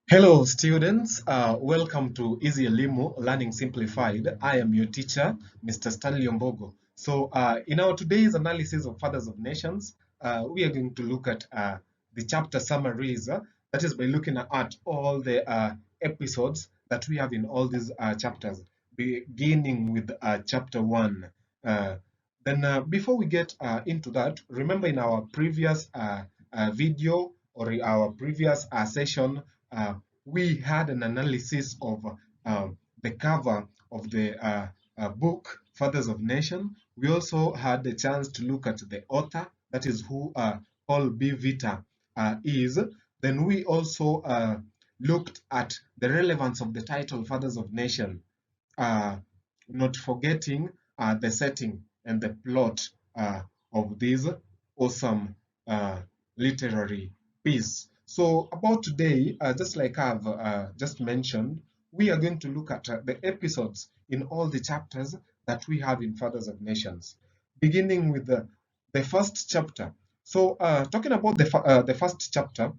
Hello, students. Welcome to EasyElimu Learning Simplified. I am your teacher, Mr. Stanley Ombogo. In our today's analysis of Fathers of Nations, we are going to look at the chapter summaries. That is by looking at all the episodes that we have in all these chapters, beginning with chapter 1. Before we get into that, remember in our previous video or in our previous session, uh, we had an analysis of the cover of the book Fathers of Nation. We also had the chance to look at the author, that is who Paul B. Vita is. Then we also looked at the relevance of the title Fathers of Nation, uh, not forgetting the setting and the plot of this awesome literary piece. So about today, just like I've just mentioned, we are going to look at the episodes in all the chapters that we have in Fathers of Nations, beginning with the first chapter. So talking about the first chapter,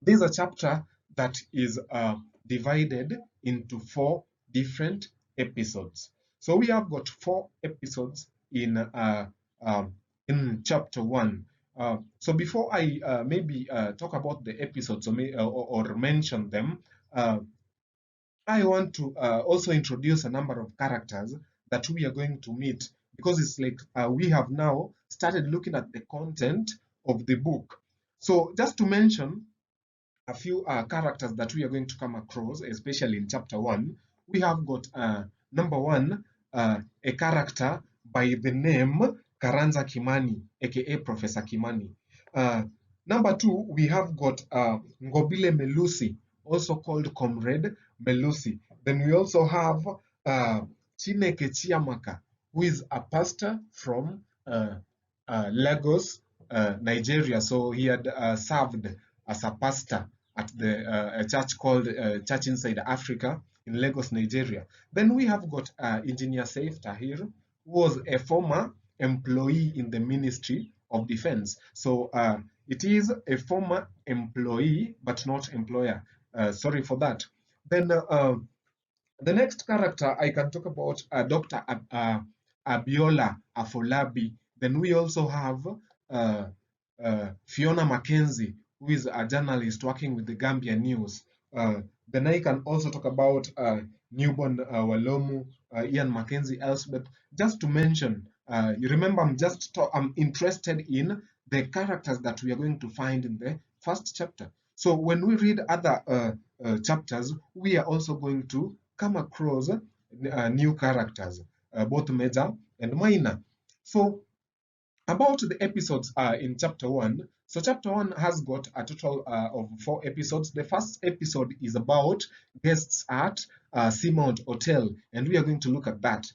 this is a chapter that is divided into 4 different episodes. So we have got 4 episodes um, in chapter 1. So before I maybe talk about the episodes or mention them, uh, I want to also introduce a number of characters that we are going to meet, because it's like we have now started looking at the content of the book. So just to mention a few characters that we are going to come across, especially in chapter 1. We have got number 1, a character by the name Karanza Kimani, aka Professor Kimani. Uh, Number 2, we have got Ngobile Melusi, also called Comrade Melusi. Then we also have Chineke Chiamaka, who is a pastor from Lagos, Nigeria. So he had served as a pastor at a church called Church Inside Africa in Lagos, Nigeria. Then we have got Engineer Saif Tahir, who was a former employee in the Ministry of Defense. So it is a former employee, but not employer. Sorry for that. Then the next character I can talk about Dr. Abiola Afolabi. Then we also have uh, Fiona Mackenzie, who is a journalist working with the Gambia News. Then I can also talk about Newborn Walomu, Ian Mackenzie, Elspeth, just to mention. You remember, I'm interested in the characters that we are going to find in the first chapter. So when we read other chapters, we are also going to come across new characters, both major and minor. So about the episodes in chapter 1. So chapter 1 has got a total of 4 episodes. The first episode is about guests at Seamount Hotel, and we are going to look at that.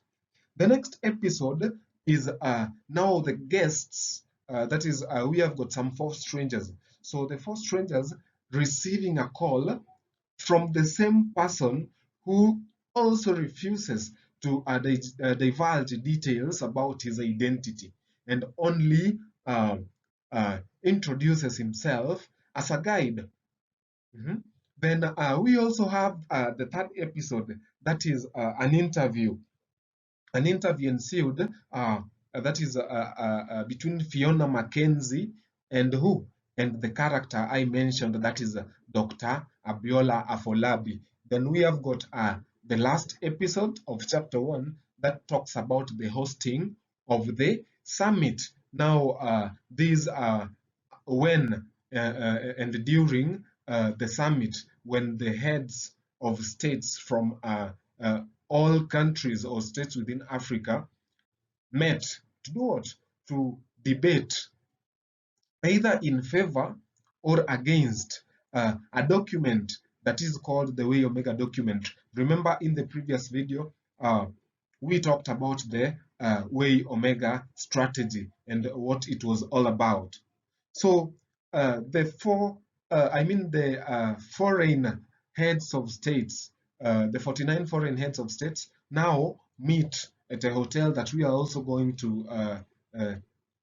The next episode is now the guests. That is, we have got some 4 strangers. So the 4 strangers receiving a call from the same person who also refuses to divulge details about his identity and only introduces himself as a guide. Mhm. Then we also have the third episode, that is an interview ensued that is between Fiona Mackenzie and who? And the character I mentioned, that is Dr. Abiola Afolabi. Then we have got the last episode of chapter 1 that talks about the hosting of the summit. Now, these are when and during the summit, when the heads of states from uh, all countries or states within Africa met to do what? To debate either in favor or against a document that is called the Way Omega document. Remember in the previous video, we talked about the Way Omega strategy and what it was all about. So the foreign heads of states, the 49 foreign heads of states now meet at a hotel that we are also going to uh,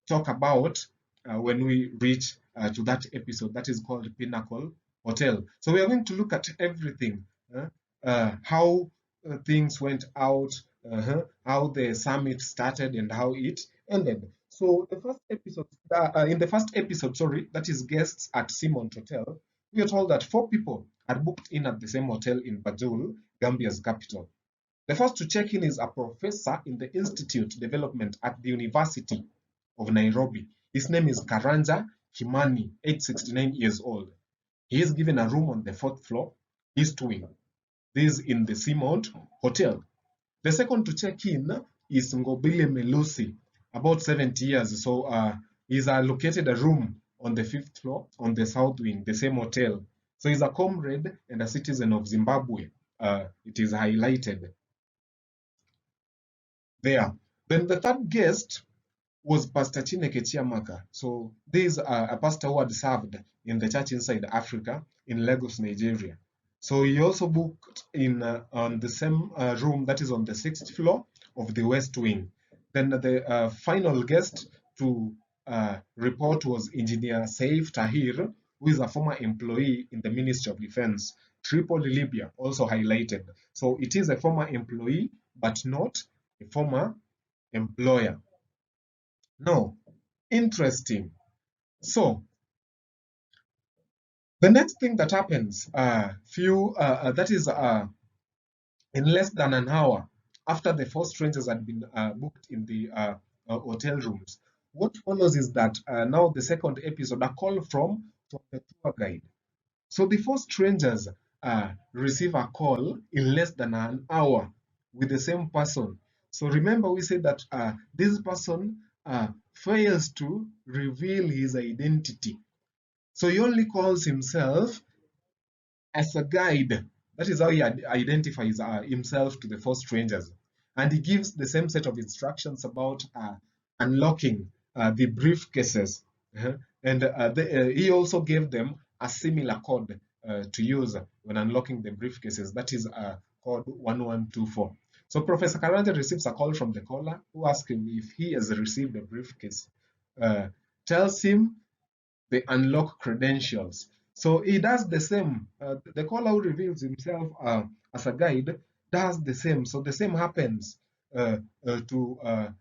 talk about when we reach to that episode that is called Pinnacle hotel. So we are going to look at everything, how things went out, how the summit started and how it ended. So the first episode, in the first episode, sorry, that is guests at Simon Hotel, we are told that 4 people are booked in at the same hotel in Banjul, Gambia's capital. The first to check in is a professor in the Institute Development at the University of Nairobi. His name is Karanja Kimani, age 69 years old. He is given a room on the fourth floor, east wing. This is in the Seamount Hotel. The second to check in is Ngobile Melusi, about 70 years. So he's allocated a room on the fifth floor on the south wing, the same hotel. So he's a comrade and a citizen of Zimbabwe. It is highlighted there. Then the third guest was Pastor Chineke Chiamaka. So this is a pastor who had served in the church inside Africa in Lagos, Nigeria. So he also booked in on the same room that is on the sixth floor of the West Wing. Then the final guest to report was Engineer Saif Tahir, who is a former employee in the Ministry of Defense. Tripoli, Libya, also highlighted. So it is a former employee, but not a former employer. No, interesting. So the next thing that happens, that is in less than an hour after the four strangers had been booked in the hotel rooms. What follows is that now the second episode, a call from the tour guide. So the four strangers receive a call in less than an hour with the same person. So remember, we said that this person fails to reveal his identity. So he only calls himself as a guide. That is how he identifies himself to the four strangers. And he gives the same set of instructions about unlocking the briefcases. Uh-huh. And he also gave them a similar code to use when unlocking the briefcases. That is code 1124. So Professor Karanja receives a call from the caller who asks him if he has received a briefcase. Uh, Tells him the unlock credentials. So he does the same. The caller who reveals himself as a guide does the same. So the same happens to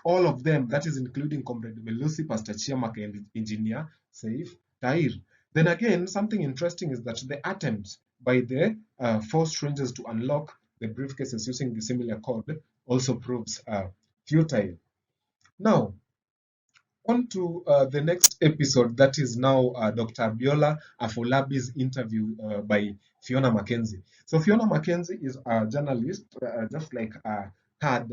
all of them, that is including Comrade Melusi, Pastor Chiamaka, and Engineer Saif Tahir. Then again, something interesting is that the attempt by the four strangers to unlock the briefcases using the similar code also proves futile. Now, on to the next episode, that is now Dr. Abiola Afolabi's interview by Fiona Mackenzie. So Fiona Mackenzie is a journalist, just like had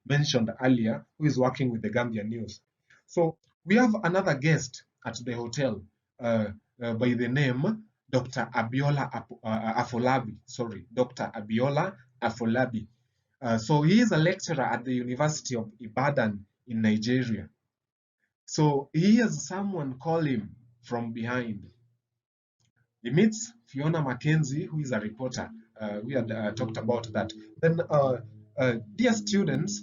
mentioned earlier, who is working with the Gambia News. So we have another guest at the hotel by the name Dr. Abiola Afolabi. Sorry, Dr. Abiola Afolabi. So he is a lecturer at the University of Ibadan in Nigeria. So he has someone call him from behind. He meets Fiona Mackenzie, who is a reporter. We had talked about that. Then, dear students,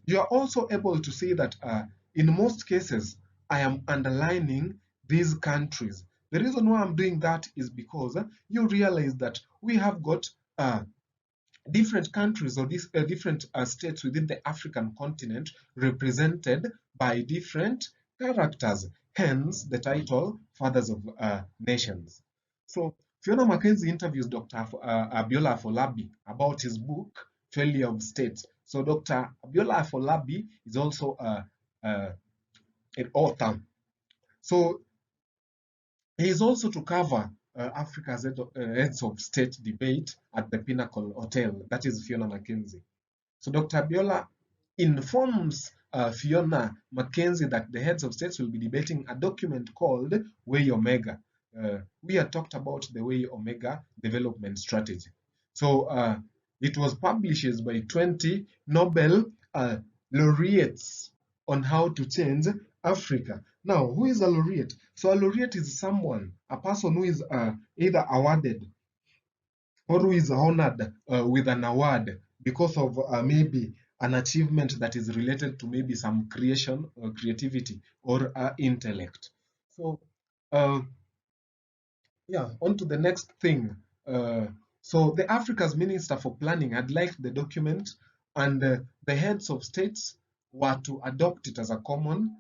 you are also able to see that in most cases, I am underlining these countries. The reason why I'm doing that is because you realize that we have got different countries or different states within the African continent represented by different characters, hence the title Fathers of Nations. So Fiona Mackenzie interviews Dr. Abiola Afolabi about his book, Failure of States. So Dr. Abiola Afolabi is also an author. So he is also to cover Africa's heads of state debate at the Pinnacle Hotel. That is Fiona Mackenzie. So Dr. Abiola informs Fiona Mackenzie that the heads of states will be debating a document called Way Omega. We had talked about the Way Omega development strategy. So it was published by 20 Nobel laureates on how to change Africa. Now, who is a laureate? So a laureate is someone, a person who is either awarded or who is honored with an award because of maybe an achievement that is related to maybe some creation or creativity or intellect. So uh, Yeah, on to the next thing. Uh, so the Africa's Minister for Planning had liked the document, and the heads of states were to adopt it as a common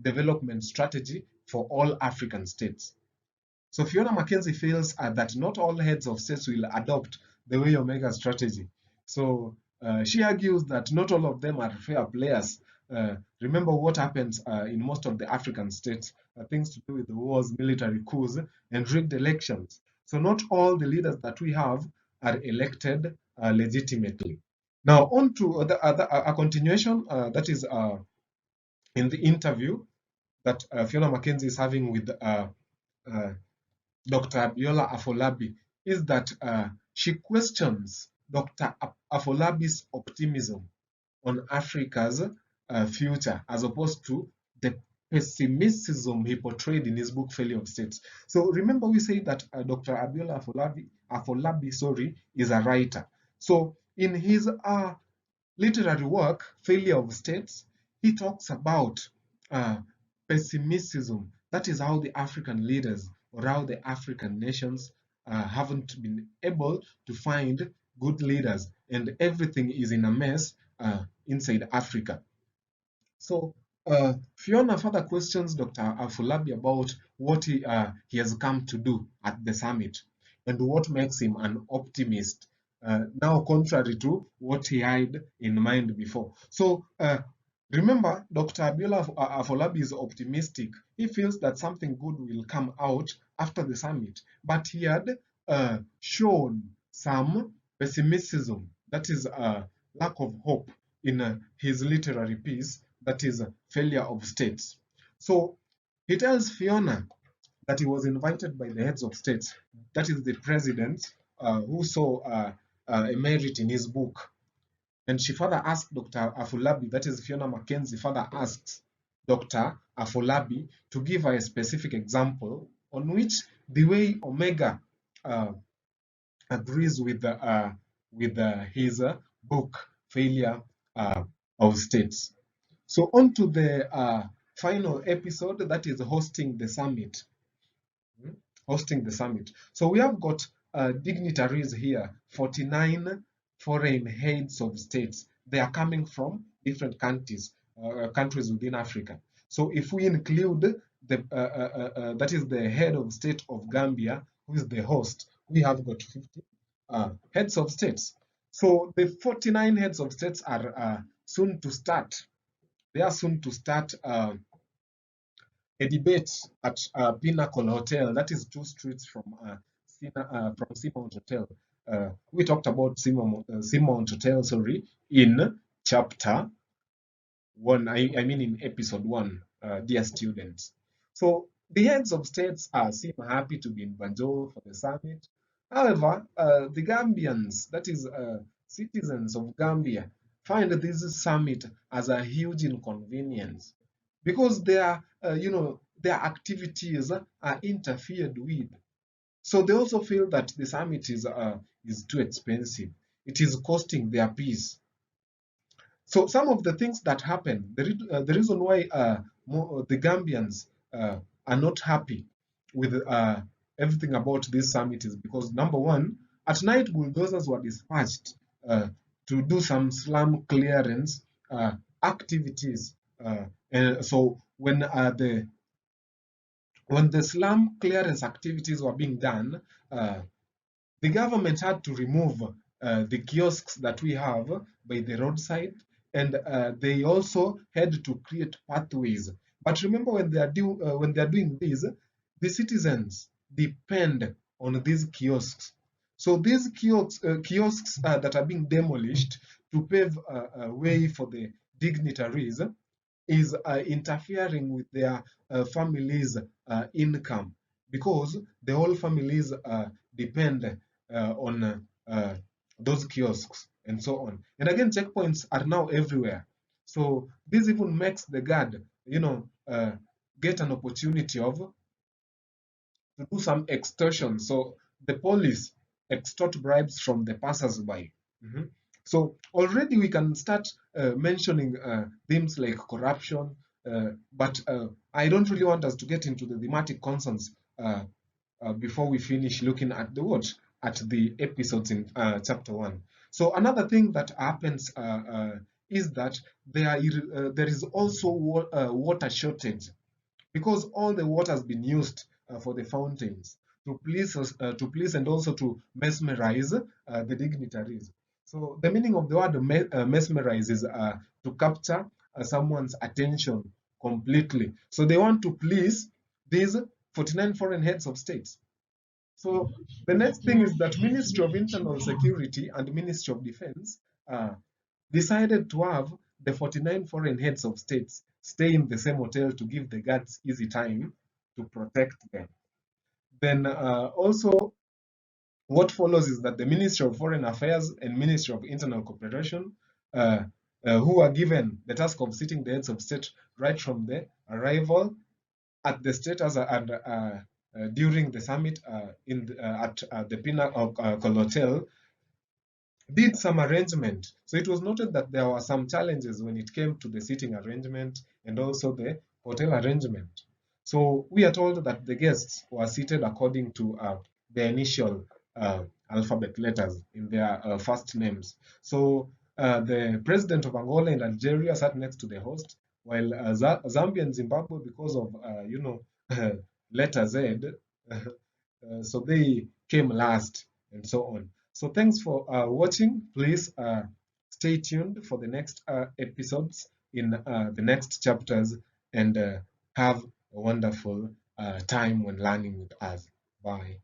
development strategy for all African states. So Fiona Mackenzie feels that not all heads of states will adopt the Way Omega strategy. So she argues that not all of them are fair players. Remember what happens in most of the African states, things to do with the wars, military coups, and rigged elections. So not all the leaders that we have are elected legitimately. Now on to a continuation that is in the interview that Fiona Mackenzie is having with uh, Dr. Abiola Afolabi is that she questions Dr. Afolabi's optimism on Africa's future as opposed to the pessimism he portrayed in his book Failure of States. So remember we said that Dr. Abiola Afolabi, sorry, is a writer. So in his literary work, Failure of States, he talks about uh, pessimism. That is how the African leaders or how the African nations haven't been able to find good leaders, and everything is in a mess inside Africa. So Fiona further questions Dr. Afolabi about what he has come to do at the summit and what makes him an optimist, now contrary to what he had in mind before. So remember, Dr. Abiola Afolabi is optimistic. He feels that something good will come out after the summit, but he had shown some pessimism, that is lack of hope in his literary piece, that is Failure of States. So he tells Fiona that he was invited by the heads of states, that is the president, who saw a merit in his book. And she further asked Dr. Afolabi, that is Fiona Mackenzie, further asks Dr. Afolabi to give her a specific example on which the way Omega uh, agrees with his book Failure of States. So on to the final episode, that is hosting the summit. Hosting the summit. So we have got dignitaries here, 49 foreign heads of states. They are coming from different countries within Africa. So if we include that is the head of state of Gambia, who is the host, we have got 50 heads of states. So the 49 heads of states are soon to start. They are soon to start a debate at Pinnacle Hotel. That is 2 streets from Seamount Hotel. We talked about Seamount Hotel, sorry, in chapter 1. I mean in episode 1, dear students. So the heads of states seem happy to be in Banjul for the summit. However, the Gambians, that is citizens of Gambia, find this summit as a huge inconvenience because their activities are interfered with. So they also feel that the summit is too expensive. It is costing their peace. So some of the things that happen, the reason why the Gambians are not happy with everything about this summit is because number one, at night bulldozers were dispatched to do some slum clearance activities. And so when the slum clearance activities were being done, the government had to remove the kiosks that we have by the roadside, and they also had to create pathways. But remember, when they are doing this, the citizens depend on these kiosks. So these kiosks that are being demolished to pave a way for the dignitaries is interfering with their families' income because the whole families depend on those kiosks and so on. And again, checkpoints are now everywhere. So this even makes the guard, get an opportunity of to do some extortion. So the police extort bribes from the passers-by. Mhm. So already we can start mentioning themes like corruption, but I don't really want us to get into the thematic concerns before we finish looking at the episodes in chapter 1. So another thing that happens is that there is also water shortage, because all the water has been used for the fountains to please us, to please and also to mesmerize the dignitaries. So the meaning of the word mesmerize is to capture someone's attention completely. So they want to please these 49 foreign heads of states. So the next thing is that Ministry of Internal Security and Ministry of Defense decided to have the 49 foreign heads of states stay in the same hotel to give the guards easy time to protect them. Then also what follows is that the Ministry of Foreign Affairs and Ministry of Internal Cooperation, who are given the task of sitting the heads of state right from the arrival at the status and during the summit at the Pinnacle Hotel, did some arrangement. So it was noted that there were some challenges when it came to the seating arrangement and also the hotel arrangement. So we are told that the guests were seated according to their initial alphabet letters in their first names. So the president of Angola and Algeria sat next to the host, while Zambia and Zimbabwe, because of letter Z, so they came last and so on. So thanks for watching. Please stay tuned for the next episodes in the next chapters, and have a wonderful time when learning with us. Bye.